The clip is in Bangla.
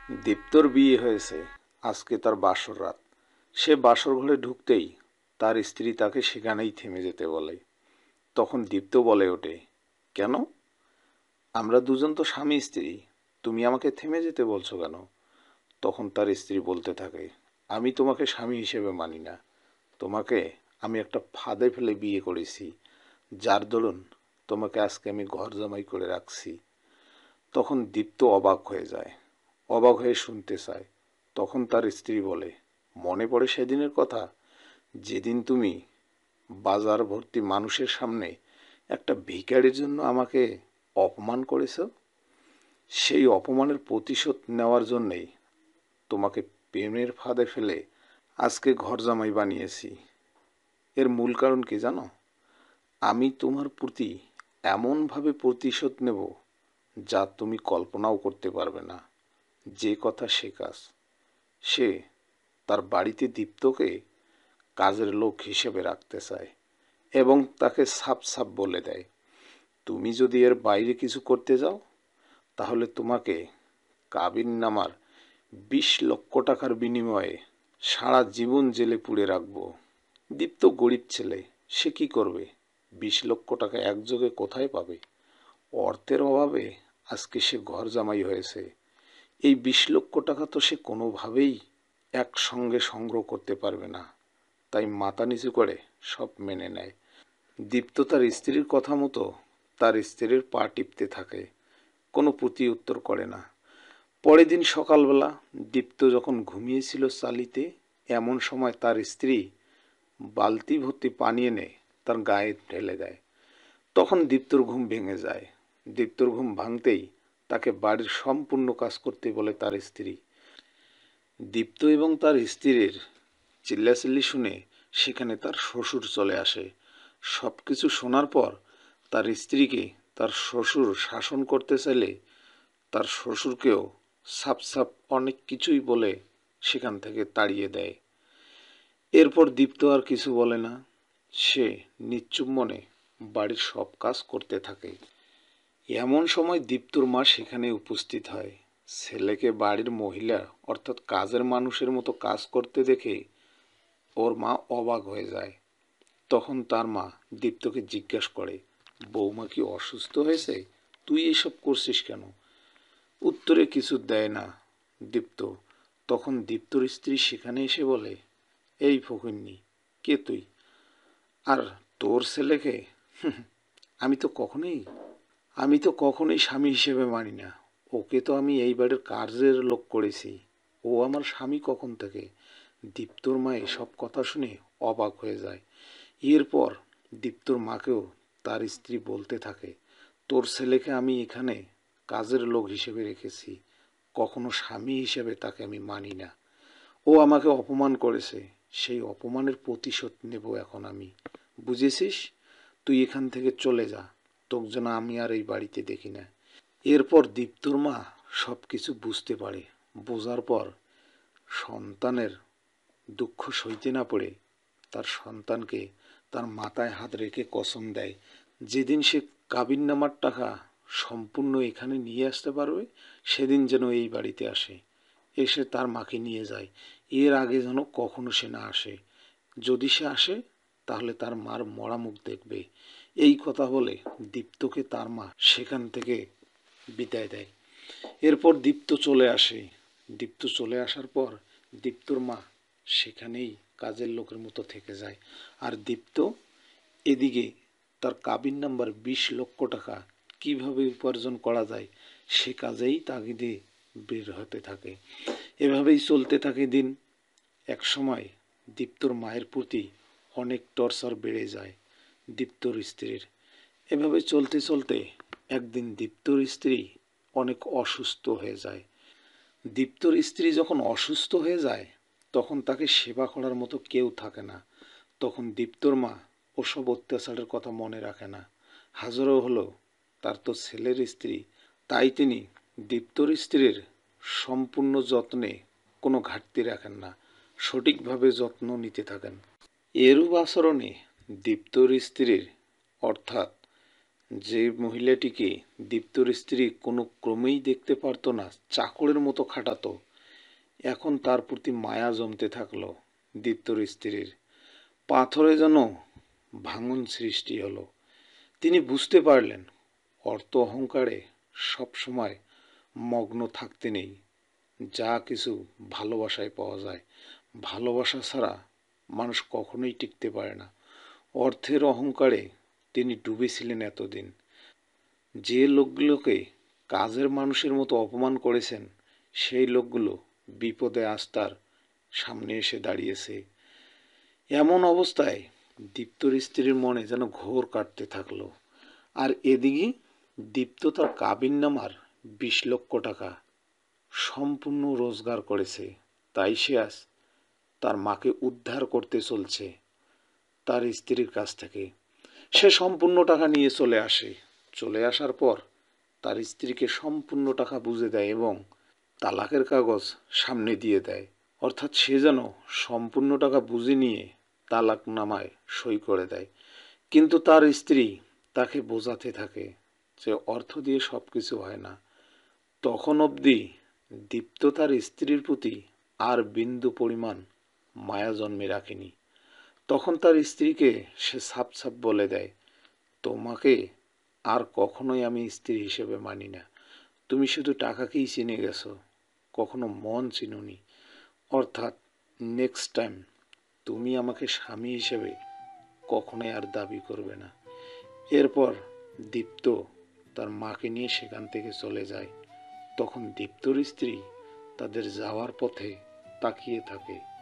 দীপ্তর বিয়ে হয়েছে, আজকে তার বাসর রাত। সে বাসর ঘরে ঢুকতেই তার স্ত্রী তাকে সেখানেই থেমে যেতে বলে। তখন দীপ্ত বলে ওঠে, কেন? আমরা দুজন তো স্বামী স্ত্রী, তুমি আমাকে থেমে যেতে বলছো কেন? তখন তার স্ত্রী বলতে থাকে, আমি তোমাকে স্বামী হিসেবে মানি না। তোমাকে আমি একটা ফাঁদে ফেলে বিয়ে করেছি, যার দরুন তোমাকে আজকে আমি ঘর জামাই করে রাখছি। তখন দীপ্ত অবাক হয়ে যায়, অবাক হয়ে শুনতে চায়। তখন তার স্ত্রী বলে, মনে পড়ে সেদিনের কথা, যেদিন তুমি বাজার ভর্তি মানুষের সামনে একটা ভিখারির জন্য আমাকে অপমান করেছ? সেই অপমানের প্রতিশোধ নেওয়ার জন্যেই তোমাকে প্রেমের ফাঁদে ফেলে আজকে ঘর জামাই বানিয়েছি। এর মূল কারণ কি জানো? আমি তোমার প্রতি এমনভাবে প্রতিশোধ নেব যা তুমি কল্পনাও করতে পারবে না। যে কথা সে কাজ। সে তার বাড়িতে দীপ্তকে কাজের লোক হিসেবে রাখতে চায় এবং তাকে সাপ সাপ বলে দেয়, তুমি যদি এর বাইরে কিছু করতে যাও তাহলে তোমাকে কাবিননামার 20 লক্ষ টাকার বিনিময়ে সারা জীবন জেলে পুড়ে রাখবো। দীপ্ত গরিব ছেলে, সে কি করবে? 20 লক্ষ টাকা একযোগে কোথায় পাবে? অর্থের অভাবে আজকে সে ঘর জামাই হয়েছে। এই 20 লক্ষ টাকা তো সে কোনোভাবেই একসঙ্গে সংগ্রহ করতে পারবে না। তাই মাথা নিচু করে সব মেনে নেয়। দীপ্ত তার স্ত্রীর কথা মতো তার স্ত্রীর পা টিপতে থাকে, কোনো প্রতি উত্তর করে না। পরের দিন সকালবেলা দীপ্ত যখন ঘুমিয়েছিল চালিতে, এমন সময় তার স্ত্রী বালতি ভর্তি পানি এনে তার গায়ে ঢেলে দেয়। তখন দীপ্তর ঘুম ভেঙে যায়। দীপ্তর ঘুম ভাঙতেই তাকে বাড়ির সম্পূর্ণ কাজ করতে বলে তার স্ত্রী। দীপ্ত এবং তার স্ত্রীর চিল্লাচিল্লি শুনে সেখানে তার শ্বশুর চলে আসে। সব কিছু শোনার পর তার স্ত্রীকে তার শ্বশুর শাসন করতে চাইলে তার শ্বশুরকেও সাপ সাপ অনেক কিছুই বলে সেখান থেকে তাড়িয়ে দেয়। এরপর দীপ্ত আর কিছু বলে না। সে নিশ্চুপ মনে বাড়ির সব কাজ করতে থাকে। এমন সময় দীপ্তর মা সেখানে উপস্থিত হয়। ছেলেকে বাড়ির মহিলা অর্থাৎ কাজের মানুষের মতো কাজ করতে দেখে ওর মা অবাক হয়ে যায়। তখন তার মা দীপ্তকে জিজ্ঞাসা করে, বৌমা কি অসুস্থ হয়েছে? তুই এসব করছিস কেন? উত্তরে কিছু দেয় না দীপ্ত। তখন দীপ্তর স্ত্রী সেখানে এসে বলে, এই ফকিন্নি, কে তুই? আর তোর ছেলেকে আমি তো কখনোই স্বামী হিসেবে মানি না। ওকে তো আমি এই বাড়ির কাজের লোক করেছি, ও আমার স্বামী কখন থেকে? দীপ্তর মা এসব কথা শুনে অবাক হয়ে যায়। এরপর দীপ্তর মাকেও তার স্ত্রী বলতে থাকে, তোর ছেলেকে আমি এখানে কাজের লোক হিসেবে রেখেছি, কখনো স্বামী হিসেবে তাকে আমি মানি না। ও আমাকে অপমান করেছে, সেই অপমানের প্রতিশোধ নেব এখন আমি। বুঝেছিস? তুই এখান থেকে চলে যা, তোকে যেন আমি আর এই বাড়িতে দেখি না। এরপর দীপ্তর মা সব কিছু বুঝতে পারে। বোঝার পর সন্তানের দুঃখ সইতে না পারে তার সন্তানকে তার মাথায় হাত রেখে কসম দেয়, যেদিন সে কাবিননামার টাকা সম্পূর্ণ এখানে নিয়ে আসতে পারবে সেদিন যেন এই বাড়িতে আসে, এসে তার মাকে নিয়ে যায়। এর আগে যেন কখনো সে না আসে। যদি সে আসে তাহলে তার মার মরা মুখ দেখবে। এই কথা বলে দীপ্তকে তার মা সেখান থেকে বিদায় দেয়। এরপর দীপ্ত চলে আসে। দীপ্ত চলে আসার পর দীপ্তর মা সেখানেই কাজের লোকের মতো থেকে যায়। আর দীপ্ত এদিকে তার কাবিন নাম্বার 20 লক্ষ টাকা কিভাবে উপার্জন করা যায় সে কাজেই তাগিদে বের হতে থাকে। এভাবেই চলতে থাকে দিন। এক সময় দীপ্তর মায়ের প্রতি অনেক টর্চার বেড়ে যায় দীপ্তর স্ত্রীর। এভাবে চলতে চলতে একদিন দীপ্তর স্ত্রী অনেক অসুস্থ হয়ে যায়। দীপ্তর স্ত্রী যখন অসুস্থ হয়ে যায় তখন তাকে সেবা করার মতো কেউ থাকে না। তখন দীপ্তর মা ওসব অত্যাচারের কথা মনে রাখে না। হাজারো হলো তার তো ছেলের স্ত্রী, তাই তিনি দীপ্তর স্ত্রীর সম্পূর্ণ যত্নে কোনো ঘাটতি রাখেন না, সঠিকভাবে যত্ন নিতে থাকেন। এরূপ আচরণে দীপ্তর স্ত্রীর অর্থাৎ যে মহিলাটিকে দীপ্তর স্ত্রী কোনো ক্রমেই দেখতে পারত না, চাকরের মতো খাটাতো, এখন তার প্রতি মায়া জমতে থাকলো দীপ্তর স্ত্রীর। পাথরে যেন ভাঙন সৃষ্টি হলো। তিনি বুঝতে পারলেন অর্থ অহংকারে সবসময় মগ্ন থাকতে নেই। যা কিছু ভালোবাসায় পাওয়া যায়, ভালোবাসা ছাড়া মানুষ কখনোই টিকতে পারে না। অর্থের অহংকারে তিনি ডুবেছিলেন এতদিন। যে লোকগুলোকে কাজের মানুষের মতো অপমান করেছেন, সেই লোকগুলো বিপদে আজ তার সামনে এসে দাঁড়িয়েছে। এমন অবস্থায় দীপ্তর স্ত্রীর মনে যেন ঘোর কাটতে থাকলো। আর এদিকে দীপ্ত তার কাবিননামার 20 লক্ষ টাকা সম্পূর্ণ রোজগার করেছে। তাই সে আজ তার মাকে উদ্ধার করতে চলছে তার স্ত্রীর কাছ থেকে। সে সম্পূর্ণ টাকা নিয়ে চলে আসে। চলে আসার পর তার স্ত্রীকে সম্পূর্ণ টাকা বুঝে দেয় এবং তালাকের কাগজ সামনে দিয়ে দেয়। অর্থাৎ সে যেন সম্পূর্ণ টাকা বুঝে নিয়ে তালাকনামায় সই করে দেয়। কিন্তু তার স্ত্রী তাকে বোঝাতে থাকে যে অর্থ দিয়ে সব কিছু হয় না। তখন অবধি দীপ্ত তার স্ত্রীর প্রতি আর বিন্দু পরিমাণ মায়া জন্মে রাখেনি। তখন তার স্ত্রীকে সে সাপ সাপ বলে দেয়, তোমাকে আর কখনোই আমি স্ত্রী হিসেবে মানি না। তুমি শুধু টাকাকেই চিনে গেছো, কখনো মন চিনুনি। অর্থাৎ নেক্সট টাইম তুমি আমাকে স্বামী হিসেবে কখনোই আর দাবি করবে না। এরপর দীপ্ত তার মাকে নিয়ে সেখান থেকে চলে যায়। তখন দীপ্তর স্ত্রী তাদের যাওয়ার পথে তাকিয়ে থাকে।